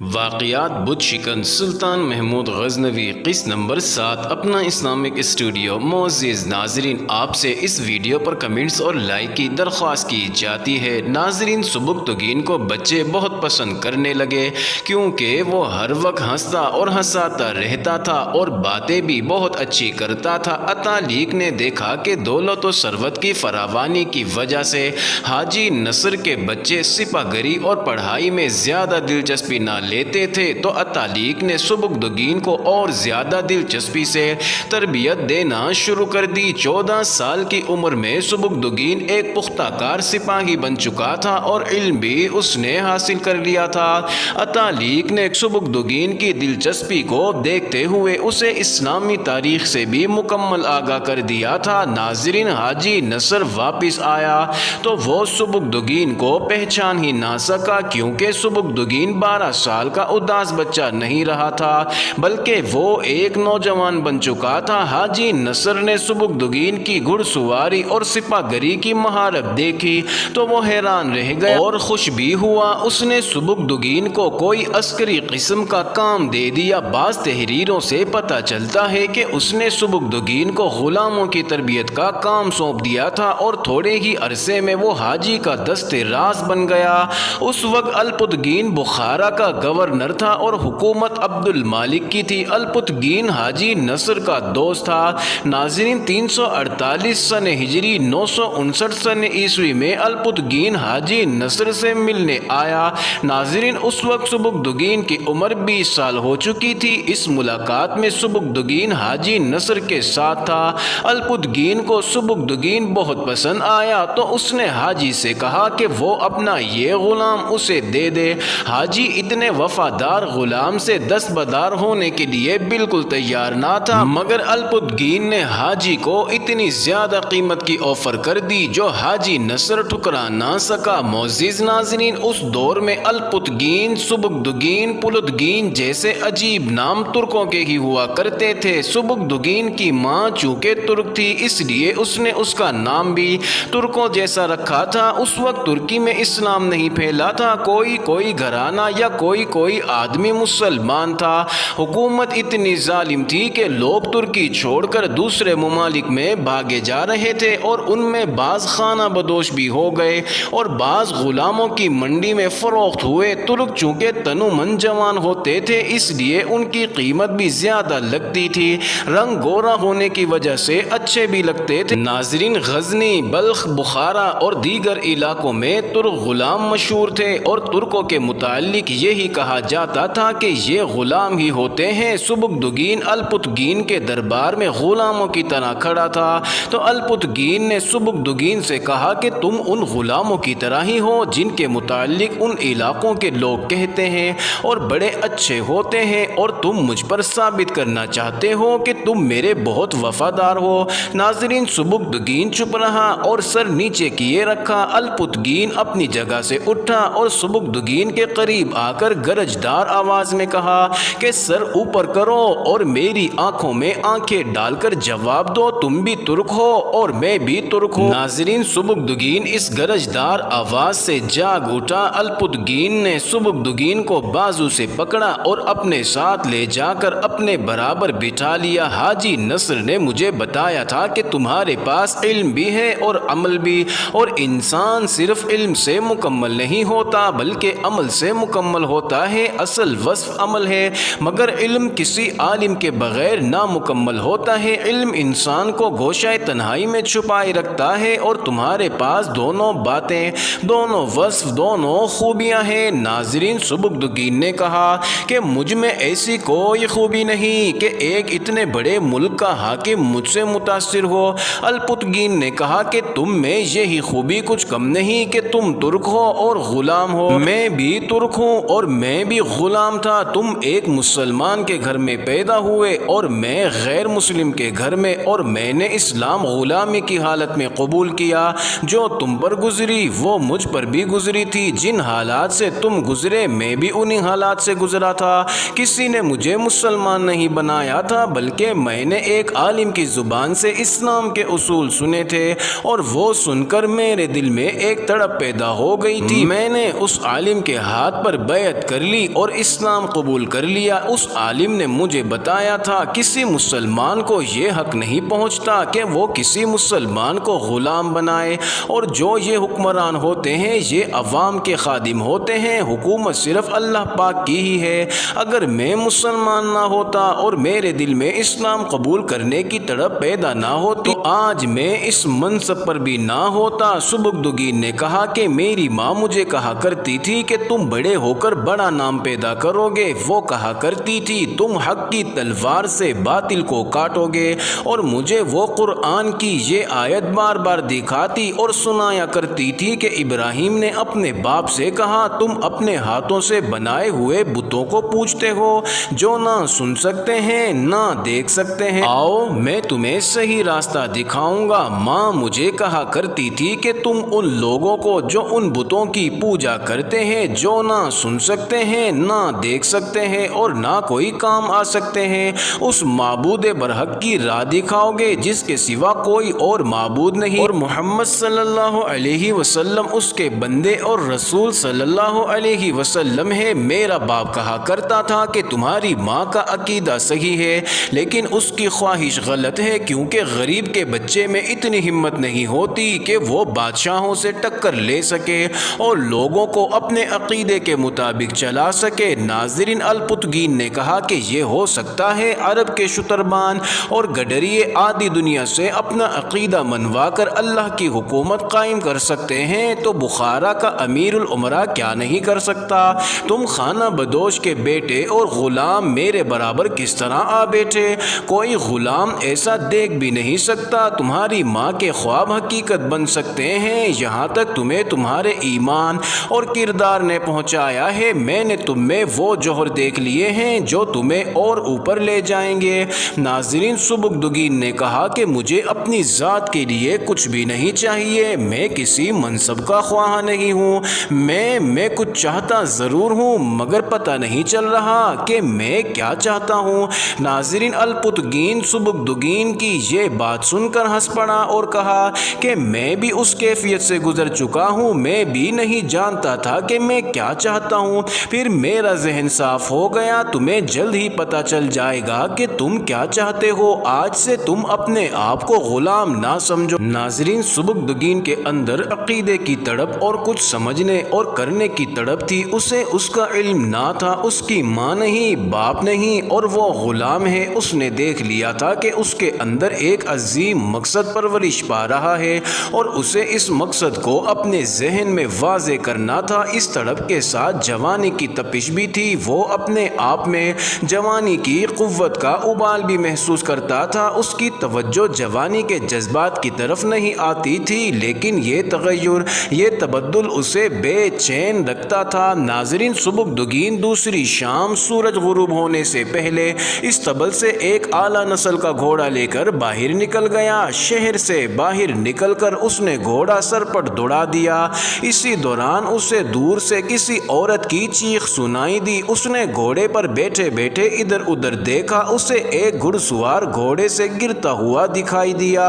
واقعات بت شکن سلطان محمود غزنوی قسط نمبر 7 اپنا اسلامک اسٹوڈیو۔ معزز ناظرین، آپ سے اس ویڈیو پر کمنٹس اور لائک کی درخواست کی جاتی ہے۔ ناظرین، سبکتگین کو بچے بہت پسند کرنے لگے کیونکہ وہ ہر وقت ہنستا اور ہنساتا رہتا تھا اور باتیں بھی بہت اچھی کرتا تھا۔ اتالیق نے دیکھا کہ دولت و ثروت کی فراوانی کی وجہ سے حاجی نصر کے بچے سپاہ گری اور پڑھائی میں زیادہ دلچسپی نہ لیتے تھے، تو اتالیق نے سبکتگین کو اور زیادہ دلچسپی سے تربیت دینا شروع کر دی۔ 14 سال کی عمر میں سبکتگین ایک پختہ کار سپاہی بن چکا تھا اور علم بھی اس نے حاصل کر لیا تھا۔ اتالیق نے سبکتگین کی دلچسپی کو دیکھتے ہوئے اسے اسلامی تاریخ سے بھی مکمل آگاہ کر دیا تھا۔ ناظرین، حاجی نصر واپس آیا تو وہ سبکتگین کو پہچان ہی نہ سکا کیونکہ سبکتگین 12 سال کا اداس بچہ نہیں رہا تھا بلکہ وہ ایک نوجوان بن چکا تھا۔ حاجی نصر نے سبکتگین کی گھڑ سواری اور سپاہ گری کی مہارت دیکھی تو وہ حیران رہ گیا اور خوش بھی ہوا۔ اس نے سبکتگین کو کوئی عسکری قسم کا کام دے دیا۔ بعض تحریروں سے پتہ چلتا ہے کہ اس نے سبکتگین کو غلاموں کی تربیت کا کام سونپ دیا تھا اور تھوڑے ہی عرصے میں وہ حاجی کا دست راز بن گیا۔ اس وقت الپتگین بخارا کا گورنر تھا اور حکومت عبد المالک کی تھی۔ الپتگین حاجی نصر کا دوست تھا۔ ناظرین، 348 سن ہجری 959 سن عیسوی میں الپتگین حاجی نصر سے ملنے آیا۔ ناظرین، اس وقت سبکتگین کی عمر 20 سال ہو چکی تھی۔ اس ملاقات میں سبکتگین حاجی نصر کے ساتھ تھا۔ الپتگین کو سبکتگین بہت پسند آیا تو اس نے حاجی سے کہا کہ وہ اپنا یہ غلام اسے دے دے۔ حاجی اتنے وفادار غلام سے دستبردار ہونے کے لیے بالکل تیار نہ تھا، مگر الپتگین نے حاجی کو اتنی زیادہ قیمت کی آفر کر دی جو حاجی نصر ٹھکرا نہ سکا۔ معزز ناظرین، اس دور میں الپتگین، سبکتگین، پلتگین جیسے عجیب نام ترکوں کے ہی ہوا کرتے تھے۔ سبکتگین کی ماں چونکہ ترک تھی اس لیے اس نے اس کا نام بھی ترکوں جیسا رکھا تھا۔ اس وقت ترکی میں اسلام نہیں پھیلا تھا، کوئی گھرانہ یا کوئی آدمی مسلمان تھا۔ حکومت اتنی ظالم تھی کہ لوگ ترکی چھوڑ کر دوسرے ممالک میں بھاگے جا رہے تھے اور ان میں بعض خانہ بدوش بھی ہو گئے اور بعض غلاموں کی منڈی میں فروخت ہوئے۔ ترک چونکہ تنومند جوان ہوتے تھے اس لیے ان کی قیمت بھی زیادہ لگتی تھی، رنگ گورا ہونے کی وجہ سے اچھے بھی لگتے تھے۔ ناظرین، غزنی، بلخ، بخارا اور دیگر علاقوں میں ترک غلام مشہور تھے اور ترکوں کے متعلق یہی کہا جاتا تھا کہ یہ غلام ہی ہوتے ہیں۔ سبکتگین الپتگین کے دربار میں غلاموں کی طرح کھڑا تھا تو الپتگین نے سبکتگین سے کہا کہ تم ان غلاموں کی طرح ہی ہو جن کے متعلق ان علاقوں کے لوگ کہتے ہیں اور بڑے اچھے ہوتے ہیں، اور تم مجھ پر ثابت کرنا چاہتے ہو کہ تم میرے بہت وفادار ہو۔ ناظرین، سبکتگین چپ رہا اور سر نیچے کیے رکھا۔ الپتگین اپنی جگہ سے اٹھا اور سبکتگین کے قریب آ کر گرجدار آواز میں کہا کہ سر اوپر کرو اور میری آنکھوں میں آنکھیں ڈال کر جواب دو، تم بھی ترک ہو اور میں بھی ترک ہوں۔ ناظرین، سبکتگین اس گرجدار آواز سے جاگ اٹھا۔ الپتگین نے سبکتگین کو بازو سے پکڑا اور اپنے ساتھ لے جا کر اپنے برابر بٹھا لیا۔ حاجی نصر نے مجھے بتایا تھا کہ تمہارے پاس علم بھی ہے اور عمل بھی، اور انسان صرف علم سے مکمل نہیں ہوتا بلکہ عمل سے مکمل ہوتا ہے۔ اصل وصف عمل ہے مگر علم کسی عالم کے بغیر نامکمل ہوتا ہے۔ علم انسان کو گوشۂ تنہائی میں چھپائے رکھتا ہے اور تمہارے پاس دونوں باتیں، دونوں وصف، دونوں خوبیاں ہیں۔ ناظرین، سبکتگین نے کہا کہ مجھ میں ایسی کوئی خوبی نہیں کہ ایک اتنے بڑے ملک کا حاکم مجھ سے متاثر ہو۔ الپتگین نے کہا کہ تم میں یہی خوبی کچھ کم نہیں کہ تم ترک ہو اور غلام ہو۔ میں بھی ترک ہوں اور میں بھی غلام تھا۔ تم ایک مسلمان کے گھر میں پیدا ہوئے اور میں غیر مسلم کے گھر میں، اور میں نے اسلام غلامی کی حالت میں قبول کیا۔ جو تم پر گزری وہ مجھ پر بھی گزری تھی۔ جن حالات سے تم گزرے میں بھی انہی حالات سے گزرا تھا۔ کسی نے مجھے مسلمان نہیں بنایا تھا بلکہ میں نے ایک عالم کی زبان سے اسلام کے اصول سنے تھے اور وہ سن کر میرے دل میں ایک تڑپ پیدا ہو گئی تھی۔ میں نے اس عالم کے ہاتھ پر بیعت بیعت کر لی اور اسلام قبول کر لیا، اس عالم نے مجھے بتایا تھا کسی مسلمان کو یہ حق نہیں پہنچتا کہ وہ کسی مسلمان کو غلام بنائے، اور جو یہ حکمران ہوتے ہیں یہ عوام کے خادم ہوتے ہیں، حکومت صرف اللہ پاک کی ہی ہے۔ اگر میں مسلمان نہ ہوتا اور میرے دل میں اسلام قبول کرنے کی تڑپ پیدا نہ ہوتی تو آج میں اس منصب پر بھی نہ ہوتا۔ سبکدگین نے کہا کہ میری ماں مجھے کہا کرتی تھی کہ تم بڑے ہو کر بڑا نام پیدا کرو گے، وہ کہا کرتی تھی تم حق کی تلوار سے باطل کو کاٹو گے، اور مجھے وہ قرآن کی یہ آیت بار بار دکھاتی اور سنایا کرتی تھی کہ ابراہیم نے اپنے باپ سے کہا تم اپنے ہاتھوں سے بنائے ہوئے بتوں کو پوجتے ہو جو نہ سن سکتے ہیں نہ دیکھ سکتے ہیں، آؤ میں تمہیں صحیح راستہ دکھاؤں گا۔ ماں مجھے کہا کرتی تھی کہ تم ان لوگوں کو جو ان بتوں کی پوجا کرتے ہیں، جو نہ سن سکتے ہیں نہ دیکھ سکتے ہیں اور نہ کوئی کام آ سکتے ہیں، اس معبود برحق کی راہ دکھاؤ گے جس کے سوا کوئی اور معبود نہیں، اور محمد صلی اللہ علیہ وسلم اس کے بندے اور رسول صلی اللہ علیہ وسلم ہے۔ میرا باپ کہا کرتا تھا کہ تمہاری ماں کا عقیدہ صحیح ہے لیکن اس کی خواہش غلط ہے، کیونکہ غریب کے بچے میں اتنی ہمت نہیں ہوتی کہ وہ بادشاہوں سے ٹکر لے سکے اور لوگوں کو اپنے عقیدے کے مطابق چلا سکے۔ ناظرین، الپتگین نے کہا کہ یہ ہو سکتا ہے عرب کے شتربان اور گڈریے آدھی دنیا سے اپنا عقیدہ منوا کر اللہ کی حکومت قائم کر سکتے ہیں، تو بخارا کا امیر الامراء کیا نہیں کر سکتا؟ تم خانہ بدوش کے بیٹے اور غلام میرے برابر کس طرح آ بیٹھے؟ کوئی غلام ایسا دیکھ بھی نہیں سکتا۔ تمہاری ماں کے خواب حقیقت بن سکتے ہیں، یہاں تک تمہیں تمہارے ایمان اور کردار نے پہنچایا ہے۔ میں نے تم میں وہ جوہر دیکھ لیے ہیں جو تمہیں اور اوپر لے جائیں گے۔ ناظرین، سبکدگین نے کہا کہ مجھے اپنی ذات کے لیے کچھ بھی نہیں چاہیے، میں کسی منصب کا خواہاں نہیں ہوں، میں کچھ چاہتا ضرور ہوں مگر پتہ نہیں چل رہا کہ میں کیا چاہتا ہوں۔ ناظرین، الپتگین سبکدگین کی یہ بات سن کر ہنس پڑا اور کہا کہ میں بھی اس کیفیت سے گزر چکا ہوں، میں بھی نہیں جانتا تھا کہ میں کیا چاہتا ہوں، پھر میرا ذہن صاف ہو گیا، تمہیں جلد ہی پتہ چل جائے گا کہ تم کیا چاہتے ہو، آج سے تم اپنے آپ کو غلام نہ سمجھو۔ ناظرین، سبکدگین کے اندر عقیدے کی تڑپ اور کچھ سمجھنے اور کرنے کی تڑپ تھی، اسے اس کا علم نہ تھا، اس کی ماں نہیں، باپ نہیں، اور وہ غلام ہے۔ اس نے دیکھ لیا تھا کہ اس کے اندر ایک عظیم مقصد پرورش پا رہا ہے اور اسے اس مقصد کو اپنے ذہن میں واضح کرنا تھا۔ اس تڑپ کے ساتھ جوانی کی تپش بھی تھی، وہ اپنے آپ میں جوانی کی قوت کا ابال بھی محسوس کرتا تھا۔ اس کی توجہ جوانی کے جذبات کی طرف نہیں آتی تھی، لیکن یہ تغیر، یہ تبدل اسے بے چین رکھتا تھا۔ ناظرین، سبکدگین دوسری شام سورج غروب ہونے سے پہلے استبل سے ایک اعلیٰ نسل کا گھوڑا لے کر باہر نکل گیا۔ شہر سے باہر نکل کر اس نے گھوڑا سرپٹ دوڑا دیا۔ اسی دوران اسے دور سے کسی عورت کی چیخ سنائی دی۔ اس نے گھوڑے پر بیٹھے بیٹھے ادھر ادھر دیکھا، اسے ایک گھڑ سوار گھوڑے سے گرتا ہوا دکھائی دیا۔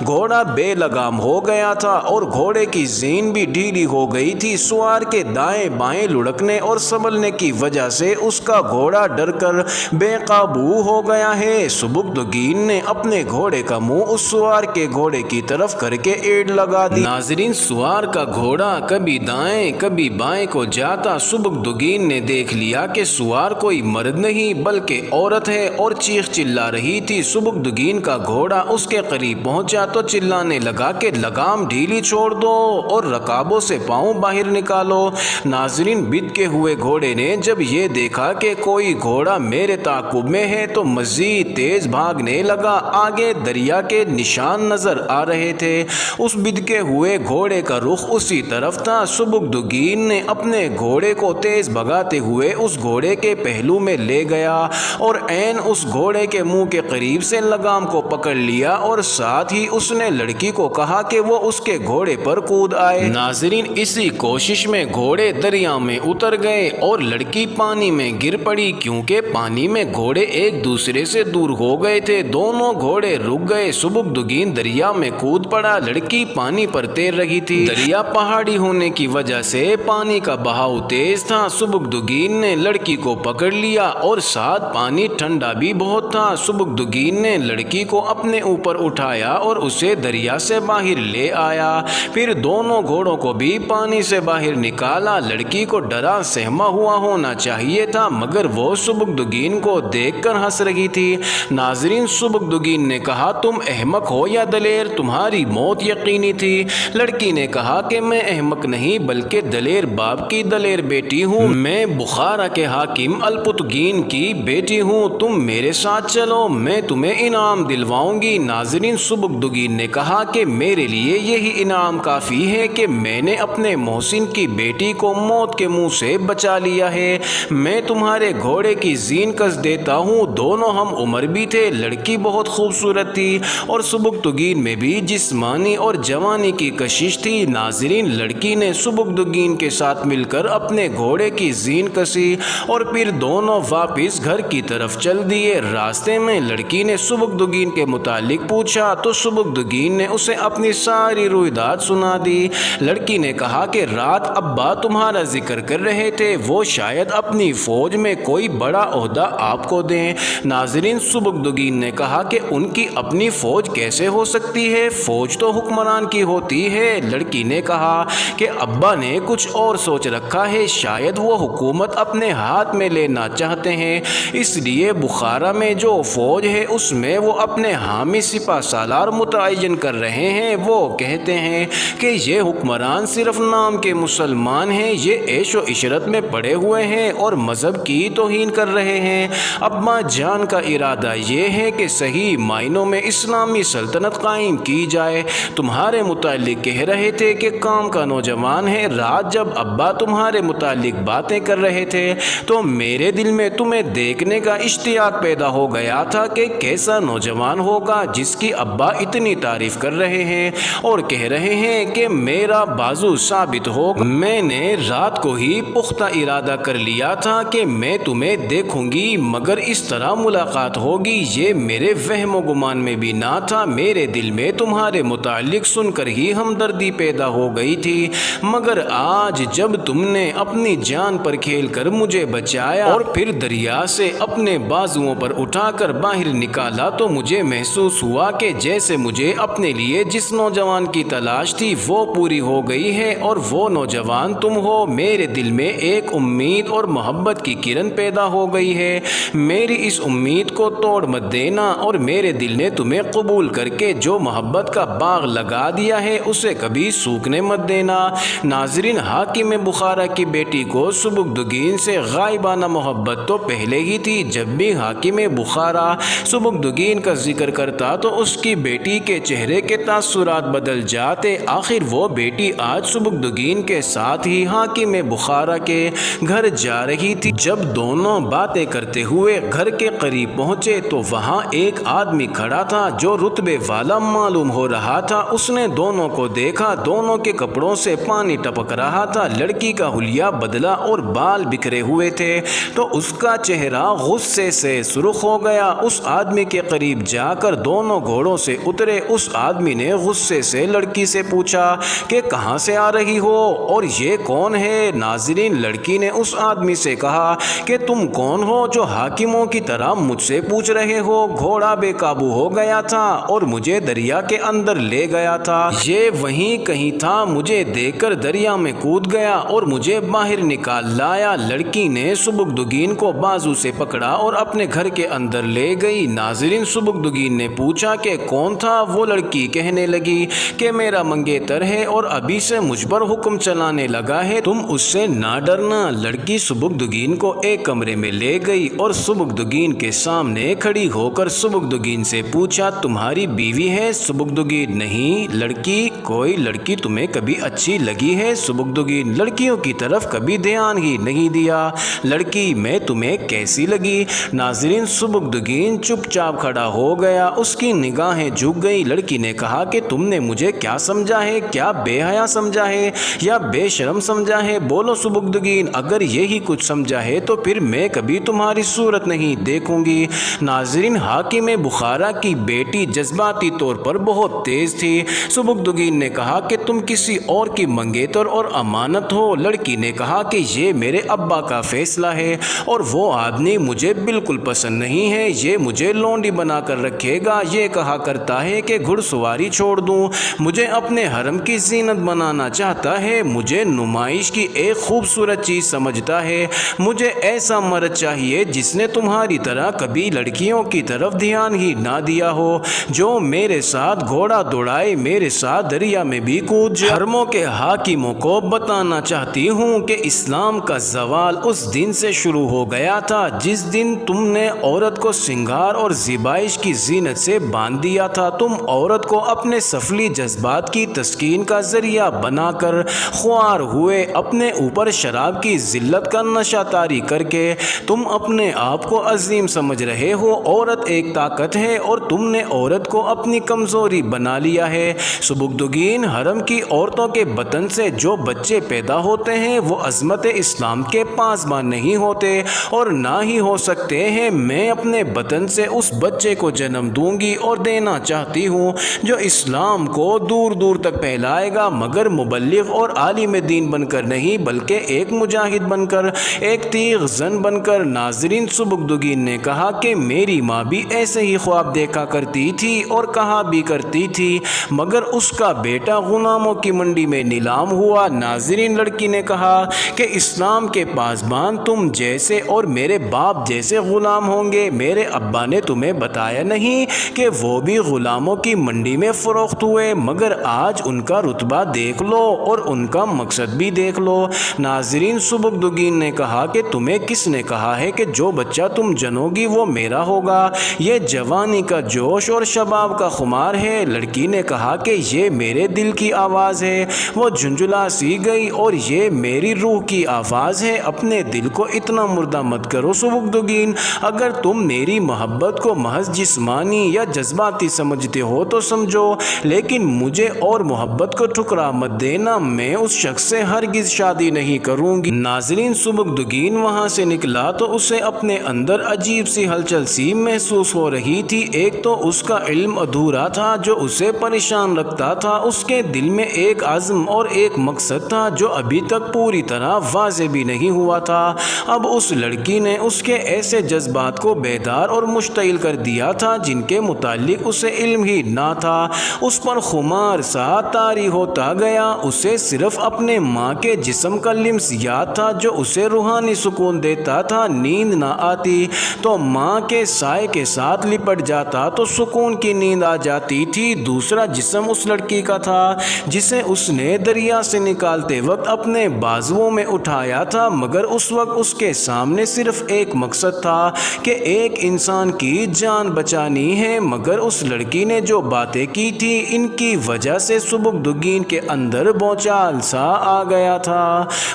گھوڑا بے لگام ہو گیا تھا اور گھوڑے کی زین بھی ڈھیلی ہو گئی تھی۔ سوار کے دائیں بائیں لڑکنے اور سنبھلنے کی وجہ سے اس کا گھوڑا ڈر کر بے قابو ہو گیا ہے۔ سبکدگین نے اپنے گھوڑے کا منہ اس سوار کے گھوڑے کی طرف کر کے ایڑ لگا دی۔ ناظرین، سوار کا گھوڑا کبھی دائیں کبھی بائیں کو جاتا۔ سبکدگین نے دیکھ لیا کہ سوار کوئی مرد نہیں بلکہ عورت ہے اور چیخ چلا رہی تھی۔ سبکدگین کا گھوڑا اس کے قریب پہنچا تو چلانے لگا کہ لگام ڈھیلی چھوڑ دو اور رکابوں سے پاؤں باہر نکالو۔ ناظرین، بتکے ہوئے گھوڑے نے جب یہ دیکھا کہ کوئی گھوڑا میرے تعاقب میں ہے تو مزید تیز بھاگنے لگا۔ آگے دریا کے نشان نظر آ رہے تھے، اس بتکے ہوئے گھوڑے کا رخ اسی طرف تھا۔ سبکدگین نے اپنے گھوڑے کو تیز بھگاتے ہوئے اس گھوڑے کے پہلو میں لے گیا اور عین اس گھوڑے کے منہ کے قریب سے لگام کو پکڑ لیا اور ساتھ ہی اس نے لڑکی کو کہا کہ وہ اس کے گھوڑے پر کود آئے۔ ناظرین، اسی کوشش میں گھوڑے دریا میں اتر گئے اور لڑکی پانی میں گر پڑی، کیونکہ پانی میں گھوڑے ایک دوسرے سے دور ہو گئے تھے۔ دونوں گھوڑے رک گئے۔ سبکدگین دریا میں کود پڑا۔ لڑکی پانی پر تیر رہی تھی۔ دریا پہاڑی ہونے کی وجہ سے پانی کا بہاؤ تیز تھا۔ سبکدگین نے لڑکی کو پکڑ لیا اور ساتھ پانی ٹھنڈا بھی بہت تھا۔ سبکدگین نے لڑکی کو اپنے اوپر اٹھایا اور اسے دریا سے باہر لے آیا۔ پھر دونوں گھوڑوں کو بھی پانی سے باہر نکالا۔ لڑکی کو ڈرا سہما ہوا ہونا چاہیے تھا، مگر وہ سبکدگین کو دیکھ کر ہنس رہی تھی۔ ناظرین، سبکدگین نے کہا، تم احمق ہو یا دلیر؟ تمہاری موت یقینی تھی۔ لڑکی نے کہا کہ میں احمق نہیں بلکہ دلیر باپ کی دلیر بیٹی ہوں۔ میں بخارا کے حاکم الپتگین کی بیٹی ہوں۔ تم میرے ساتھ چلو، میں تمہیں انعام دلواؤں گی۔ ناظرین، سبکدگین نے کہا کہ میرے لیے یہی انعام کافی ہے کہ میں نے اپنے محسن کی بیٹی کو موت کے منہ سے بچا لیا ہے۔ میں تمہارے گھوڑے کی زین کس دیتا ہوں۔ دونوں ہم عمر بھی تھے۔ لڑکی بہت خوبصورت تھی اور سبکدگین میں بھی جسمانی اور جوانی کی کشش تھی۔ ناظرین، لڑکی نے سبکدگین کے ساتھ مل کر اپنے گھوڑے کی زین کسی اور پھر دونوں واپس گھر کی طرف چل دیے۔ راستے میں لڑکی نے سبکدگین کے متعلق پوچھا تو سبکدگین نے اسے اپنی ساری رویداد سنا دی۔ لڑکی نے کہا کہ رات ابا تمہارا ذکر کر رہے تھے، وہ شاید اپنی فوج میں کوئی بڑا عہدہ آپ کو دیں۔ ناظرین، سبکدگین نے کہا کہ ان کی اپنی فوج کیسے ہو سکتی ہے؟ فوج تو حکمران کی ہوتی ہے۔ لڑکی نے کہا کہ ابا نے کچھ اور سوچ رکھا ہے، شاید وہ حکومت اپنے ہاتھ میں لینا چاہتے ہیں، اس لیے بخارا میں جو فوج ہے اس میں وہ اپنے حامی سپہ سالار متعین کر رہے ہیں۔ وہ کہتے ہیں کہ یہ حکمران صرف نام کے مسلمان ہیں، یہ عیش و عشرت میں پڑے ہوئے ہیں اور مذہب کی توہین کر رہے ہیں۔ ابا جان کا ارادہ یہ ہے کہ صحیح معنوں میں اسلامی سلطنت قائم کی جائے۔ تمہارے متعلق کہہ رہے تھے کہ کام کا نوجوان ہے۔ رات جب ابا تمہارے متعلق باتیں کر رہے تھے تو میرے دل میں تمہیں دیکھنے کا اشتیاق پیدا ہو گیا تھا کہ کیسا نوجوان ہوگا جس کی ابا اتنی تعریف کر رہے ہیں اور کہہ رہے ہیں کہ میرا بازو ثابت ہوگا۔ میں نے رات کو ہی پختہ ارادہ کر لیا تھا کہ میں تمہیں دیکھوں گی، مگر اس طرح ملاقات ہوگی یہ میرے وہم و گمان میں بھی نہ تھا۔ میرے دل میں تمہارے متعلق سن کر ہی ہمدردی پیدا ہو گئی تھی، مگر آج جب تم نے اپنی جان پر کھیل کر مجھے بچایا اور پھر دریا سے اپنے بازوؤں پر اٹھا کر باہر نکالا تو مجھے محسوس ہوا کہ جیسے مجھے اپنے لیے جس نوجوان کی تلاش تھی وہ پوری ہو گئی ہے اور وہ نوجوان تم ہو۔ میرے دل میں ایک امید اور محبت کی کرن پیدا ہو گئی ہے، میری اس امید کو توڑ مت دینا، اور میرے دل نے تمہیں قبول کر کے جو محبت کا باغ لگا دیا ہے اسے کبھی سوکھنے مت دینا۔ ناظرین، حاکم بخارا کی بیٹی کو سبکدگین سے غائبانہ محبت تو پہلے ہی تھی۔ جب بھی حاکم بخارا سبکدگین کا ذکر کرتا تو اس کی بیٹی کے چہرے کے تاثرات بدل جاتے۔ آخر وہ بیٹی آج سبکدگین کے ساتھ ہی حاکم بخارا کے گھر جا رہی تھی۔ جب دونوں باتیں کرتے ہوئے گھر کے قریب پہنچے تو وہاں ایک آدمی کھڑا تھا جو رتبے والا معلوم ہو رہا تھا۔ اس نے دونوں کو دیکھا، دونوں کے کپڑوں سے پانی ٹپک رہا تھا، لڑکی کا حلیہ بدلا اور بال بکھرے ہوئے تھے تو اس کا چہرہ غصے سے سرخ ہو گیا۔ اس آدمی کے قریب جا کر دونوں گھوڑوں سے اترے۔ اس آدمی نے غصے سے لڑکی سے پوچھا کہ کہاں سے آ رہی ہو اور یہ کون ہے؟ ناظرین، لڑکی نے اس آدمی سے کہا کہ تم کون ہو جو حاکموں کی طرح مجھ سے پوچھ رہے ہو؟ گھوڑا بے قابو ہو گیا تھا اور مجھے دریا کے اندر لے گیا تھا، یہ وہیں کہیں تھا، مجھے دیکھ کر دریا میں کود گیا اور مجھے باہر نکال لایا۔ لڑکی نے سبکدگین کو بازو سے پکڑا اور اپنے گھر کے اندر لے گئی۔ ناظرین، سبکدگین نے پوچھا کہ کون تھا؟ وہ لڑکی کہنے لگی کہ میرا منگیتر ہے اور ابھی سے مجھ پر حکم چلانے لگا ہے، تم اس سے نہ ڈرنا۔ لڑکی سبکدگین کو ایک کمرے میں لے گئی اور سبکدگین کے سامنے کھڑی ہو کر سبکدگین سے پوچھا تمہاری بیوی ہے؟ سبکدگین نہیں۔ لڑکی کوئی لڑکی تمہیں کبھی اچھی لگی ہے؟ سبکدگین لڑکیوں کی طرف کبھی دھیان ہی نہیں دیا۔ لڑکی میں تمہیں کیسی لگی؟ ناظرین، سبکدگین چپ چاپ کھڑا ہو گیا، اس کی نگاہیں جھک گئی۔ لڑکی نے کہا کہ تم نے مجھے کیا سمجھا ہے؟ کیا بے حیا سمجھا ہے یا بے شرم سمجھا ہے؟ بولو سبکدگین، اگر یہی کچھ سمجھا ہے تو پھر میں کبھی تمہاری صورت نہیں دیکھوں گی۔ ناظرین، حاکم بخارا کی بیٹی جذباتی طور پر بہت تیز تھی۔ سبکدگین نے کہا کہ تم کسی اور کی منگیتر اور امانت ہو۔ لڑکی نے کہا کہ یہ میرے ابا کا فیصلہ ہے اور وہ آدمی مجھے بالکل پسند نہیں ہے، یہ مجھے لونڈی بنا کر رکھے گا، یہ کہا کرتا ہے کہ گھڑ سواری چھوڑ دوں، مجھے اپنے حرم کی زینت بنانا چاہتا ہے، مجھے نمائش کی ایک خوبصورت چیز سمجھتا ہے، مجھے ایسا مرد چاہیے جس نے تمہاری طرح کبھی لڑکیوں کی طرف دھیان ہی نہ دیا ہو، جو میرے ساتھ گھوڑا دوڑائے، میرے ساتھ دریا میں بھی کود جائے۔ حرموں کے حاکموں کو بتانا چاہتی ہوں کہ اسلام کا زوال اس دن سے شروع ہو گیا تھا جس دن تم نے عورت کو سنگار اور زیبائش کی زینت سے باندھ دیا تھا۔ تم عورت کو اپنے سفلی جذبات کی تسکین کا ذریعہ بنا کر خوار ہوئے، اپنے اوپر شراب کی ذلت کا نشہ طاری کر کے تم اپنے آپ کو عظیم سمجھ رہے ہو۔ عورت ایک طاقت ہے اور تم نے عورت کو اپنی کمزوری بنا لیا ہے۔ سبکدگین، حرم کی عورتوں کے بطن سے جو بچے پیدا ہوتے ہیں وہ عظمت اسلام کے پاسبان نہیں ہوتے اور نہ ہی ہو سکتے ہیں۔ میں اپنے بطن سے اس بچے کو جنم دوں گی اور دینا چاہتی ہوں جو اسلام کو دور دور تک پھیلائے گا، مگر مبلغ اور عالم دین بن کر نہیں بلکہ ایک مجاہد بن کر، ایک تیغ زن بن کر۔ ناظرین، سبکدگین نے کہا کہ میری ماں بھی ایسے ہی خواب دیکھا کرتی تھی اور کہا بھی کرتی تھی، مگر اس کا بیٹا غلاموں کی منڈی میں نیلام ہوا۔ ناظرین، لڑکی نے کہا کہ اسلام کے پاسبان تم جیسے اور میرے باپ جیسے غلام ہوں گے۔ میرے ابا نے تمہیں بتایا نہیں کہ وہ بھی غلاموں کی منڈی میں فروخت ہوئے، مگر آج ان کا رتبہ دیکھ لو اور ان کا مقصد بھی دیکھ لو۔ ناظرین، سبکدگین نے کہا کہ تمہیں کس نے کہا ہے کہ جو بچہ تم جنو گی وہ میرا ہوگا؟ یہ جوانی کا جوش اور شباب کا خمار ہے۔ لڑکی نے کہا کہ یہ میرے دل کی آواز ہے۔ وہ جھنجھلا سی گئی اور یہ میری روح کی آواز ہے۔ اپنے دل کو اتنا مردہ مت کرو سبکدگین، اگر تم میری محبت کو محض جسمانی یا جذباتی سمجھتے ہو تو سمجھو، لیکن مجھے اور محبت کو ٹھکرا مت دینا، میں اس شخص سے ہرگز شادی نہیں کروں گی۔ ناظرین، سبکدگین وہاں سے نکلا تو اسے اپنے اندر عجیب سی ہلچل سی محسوس ہو رہی تھی۔ ایک تو اس کا علم ادھورا تھا جو اسے پریشان رکھتا تھا، اس کے دل میں ایک عزم اور ایک مقصد تھا جو ابھی تک پوری طرح واضح بھی نہیں ہوا تھا۔ اب اس لڑکی نے اس کے ایسے جذبات کو بیدار اور مشتعل کر دیا تھا جن کے متعلق اسے علم ہی نہ تھا۔ اس پر خمار سا طاری ہوتا گیا۔ اسے صرف اپنے ماں کے جسم کا لمس یاد تھا جو اسے روحانی سکون دیتا تھا۔ نیند نہ آتی تو ماں کے سائے کے ساتھ لپٹ جاتا تو سکون کی نیند آ جاتی تھی۔ دوسرا جسم اس لڑکی کا تھا جسے اس نے دریا سے نکالتے وقت اپنے بازوؤں میں اٹھایا تھا، مگر اس وقت اس کے سامنے صرف ایک مقصد تھا کہ ایک انسان کی جان بچانی ہے۔ مگر اس لڑکی نے جو باتیں کی تھی ان کی وجہ سے سبکدگین کے اندر بھونچال سا آ گیا تھا۔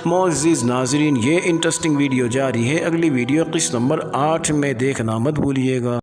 معزز ناظرین، یہ انٹرسٹنگ ویڈیو جاری ہے، اگلی ویڈیو قسط نمبر 8 میں دیکھنا مت بھولیے گا۔